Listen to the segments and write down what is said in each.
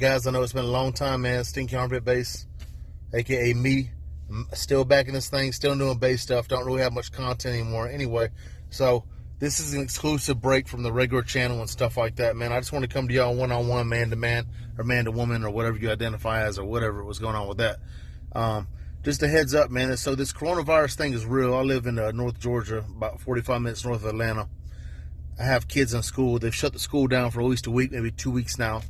guys? I know it's been a long time, man. Stinky Armpit Bass, a.k.a. me. I'm still back in this thing, still doing bass stuff. Don't really have much content anymore anyway. So this is an exclusive break from the regular channel and stuff like that, man. I just want to come to y'all one-on-one, man-to-man, or man-to-woman, or whatever you identify as, or whatever was going on with that. Just a heads up, man. So this coronavirus thing is real. I live in North Georgia, about 45 minutes north of Atlanta. I have kids in school. They've shut the school down for at least a week, maybe 2 weeks now.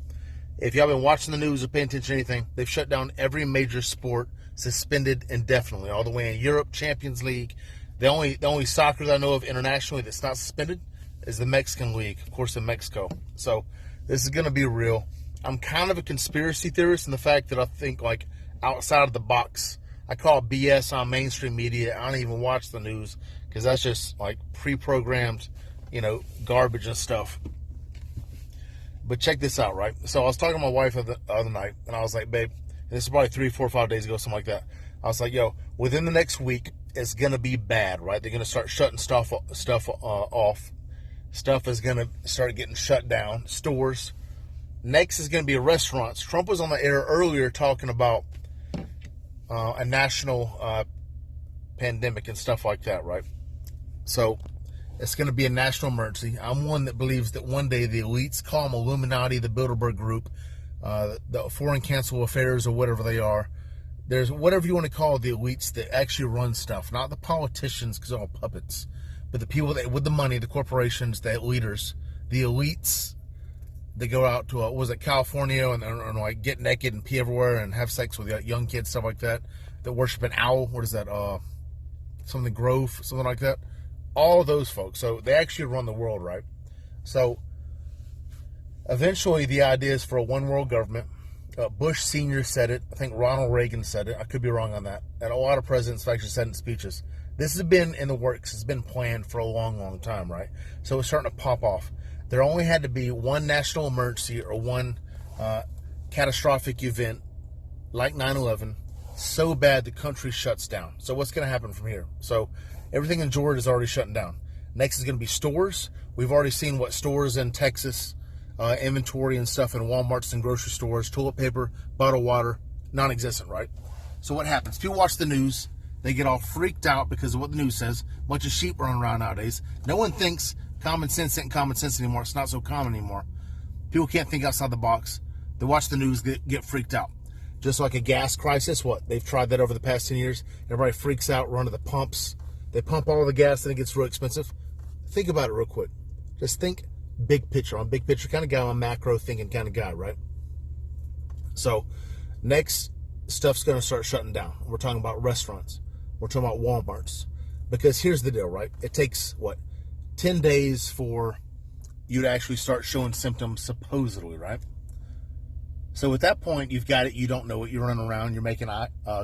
If y'all been watching the news or paying attention to anything, they've shut down every major sport, suspended indefinitely, all the way in Europe, Champions League. The only soccer that I know of internationally that's not suspended is the Mexican League, of course, in Mexico. So this is going to be real. I'm kind of a conspiracy theorist in the fact that I think, like, outside of the box. I call BS on mainstream media. I don't even watch the news because that's just, like, pre-programmed, garbage and stuff. But check this out, right? So I was talking to my wife the other night, and I was like, babe, and this is probably 3, 4, 5 days ago, something like that. I was like, yo, within the next week, it's going to be bad, right? They're going to start shutting stuff off. Stuff is going to start getting shut down. Stores. Next is going to be restaurants. Trump was on the air earlier talking about a national pandemic and stuff like that, right? So it's going to be a national emergency. I'm one that believes that one day the elites, call them Illuminati, the Bilderberg Group, the Foreign Council Affairs, or whatever they are. There's whatever you want to call the elites that actually run stuff, not the politicians because they're all puppets, but the people that with the money, the corporations, the leaders, the elites. They go out to California and like get naked and pee everywhere and have sex with young kids, stuff like that. That worship an owl. What is that? Something Grove, something like that. All of those folks. So they actually run the world, right? So eventually the idea is for a one world government. Bush Sr. said it. I think Ronald Reagan said it. I could be wrong on that. And a lot of presidents have actually said it in speeches. This has been in the works. It's been planned for a long, long time, right? So it's starting to pop off. There only had to be one national emergency or one catastrophic event like 9/11 so bad the country shuts down. So what's going to happen from here? So everything in Georgia is already shutting down. Next is going to be stores. We've already seen what stores in Texas, inventory and stuff in Walmarts and grocery stores, toilet paper, bottled water, non-existent, right? So what happens? People watch the news. They get all freaked out because of what the news says. A bunch of sheep running around nowadays. No one thinks common sense isn't common sense anymore. It's not so common anymore. People can't think outside the box. They watch the news, get freaked out. Just like a gas crisis, they've tried that over the past 10 years. Everybody freaks out, run to the pumps. They pump all the gas, then it gets real expensive. Think about it real quick. Just think big picture. I'm a big picture kind of guy. I'm a macro thinking kind of guy, right? So next, stuff's going to start shutting down. We're talking about restaurants. We're talking about Walmarts. Because here's the deal, right? It takes, 10 days for you to actually start showing symptoms, supposedly, right? So at that point, you've got it. You don't know it. You're running around. You're making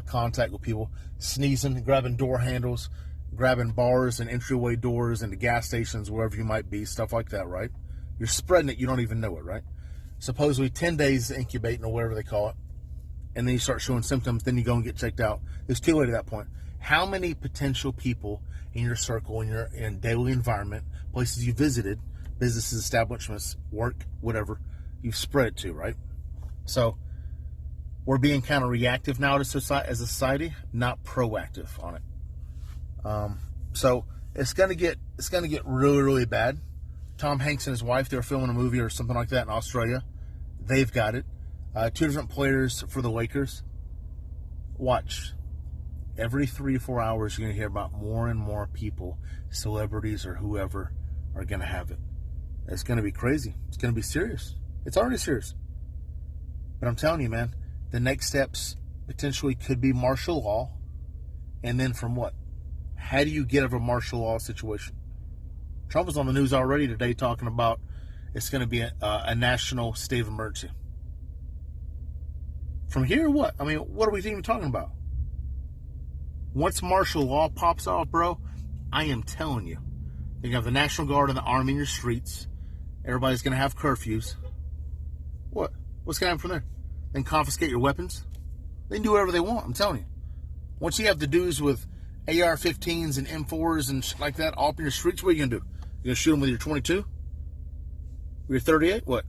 contact with people, sneezing, grabbing door handles, grabbing bars and entryway doors into gas stations, wherever you might be, stuff like that, right? You're spreading it. You don't even know it, right? Supposedly 10 days incubating or whatever they call it. And then you start showing symptoms. Then you go and get checked out. It's too late at that point. How many potential people in your circle, in your daily environment, places you visited, businesses, establishments, work, whatever, you've spread it to, right? So we're being kind of reactive now as a society, not proactive on it. So it's gonna get really, really bad. Tom Hanks and his wife, they're filming a movie or something like that in Australia. They've got it. 2 different players for the Lakers. Watch. Every 3 or 4 hours, you're going to hear about more and more people, celebrities or whoever, are going to have it. It's going to be crazy. It's going to be serious. It's already serious. But I'm telling you, man, the next steps potentially could be martial law. And then from what? How do you get out of a martial law situation? Trump was on the news already today talking about it's going to be a national state of emergency. From here, what? I mean, what are we even talking about? Once martial law pops off, bro, I am telling you, you have the National Guard and the Army in your streets. Everybody's going to have curfews. What? What's going to happen from there? Then confiscate your weapons? They can do whatever they want, I'm telling you. Once you have the dudes with AR-15s and M4s and shit like that all up in your streets, what are you going to do? You going to shoot them with your 22? With your 38? What?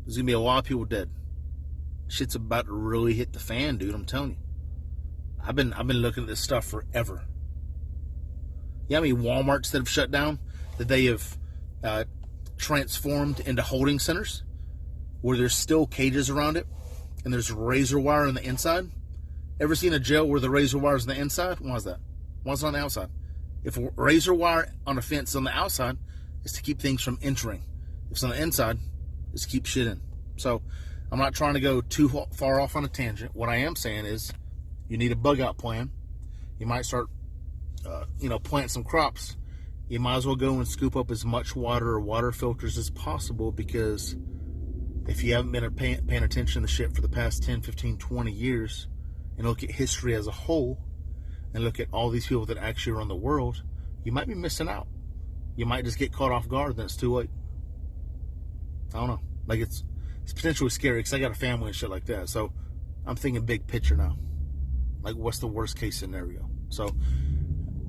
There's going to be a lot of people dead. Shit's about to really hit the fan, dude. I'm telling you. I've been looking at this stuff forever. You know how many Walmarts that have shut down, that they have transformed into holding centers where there's still cages around it and there's razor wire on the inside? Ever seen a jail where the razor wire is on the inside? Why is that? Why is it on the outside? If razor wire on a fence on the outside is to keep things from entering. If it's on the inside, it's to keep shit in. So I'm not trying to go too far off on a tangent. What I am saying is you need a bug out plan. You might start, plant some crops. You might as well go and scoop up as much water or water filters as possible, because if you haven't been paying attention to shit for the past 10, 15, 20 years and look at history as a whole and look at all these people that actually run the world, you might be missing out. You might just get caught off guard and then it's too late. I don't know. Like, it's potentially scary because I got a family and shit like that. So I'm thinking big picture now. Like, what's the worst case scenario? So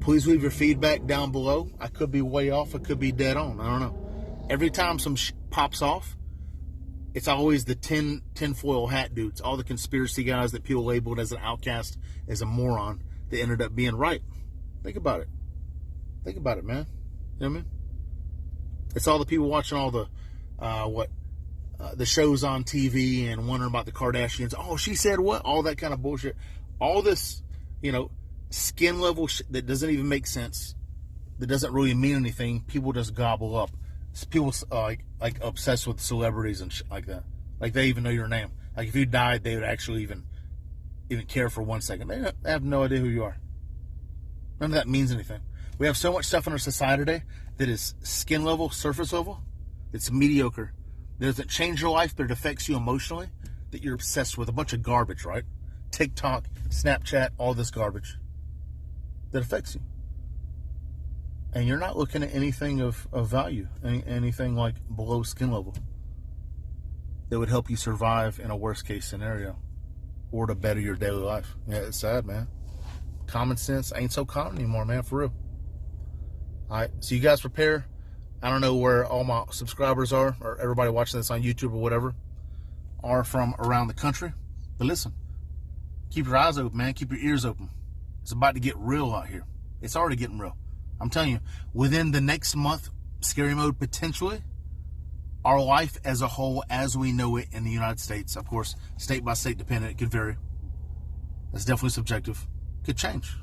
please leave your feedback down below. I could be way off. I could be dead on. I don't know. Every time some pops off, it's always the tinfoil hat dudes, all the conspiracy guys that people labeled as an outcast, as a moron, that ended up being right. Think about it. Think about it, man. You know what I mean? It's all the people watching all the the shows on TV and wondering about the Kardashians. Oh, she said what? All that kind of bullshit. All this, skin level shit that doesn't even make sense, that doesn't really mean anything. People just gobble up. People like obsessed with celebrities and shit like that. Like, they even know your name. Like, if you died, they would actually even care for 1 second. They have no idea who you are. None of that means anything. We have so much stuff in our society today that is skin level, surface level. It's mediocre. That doesn't change your life, but it affects you emotionally. That you're obsessed with a bunch of garbage, right? TikTok, Snapchat, all this garbage that affects you. And you're not looking at anything of value, anything like below skin level that would help you survive in a worst case scenario or to better your daily life. Yeah, it's sad, man. Common sense ain't so common anymore, man, for real. All right, so you guys prepare. I don't know where all my subscribers are, or everybody watching this on YouTube or whatever, are from around the country. But listen, keep your eyes open, man. Keep your ears open. It's about to get real out here. It's already getting real. I'm telling you, within the next month, scary mode potentially, our life as a whole, as we know it in the United States, of course, state by state dependent, it could vary. That's definitely subjective. Could change.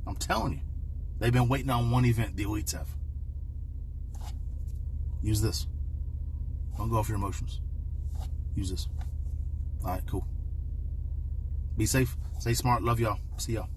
I'm telling you. They've been waiting on one event, the elites have. Use this. Don't go off your emotions. Use this. All right, cool. Be safe. Stay smart. Love y'all. See y'all.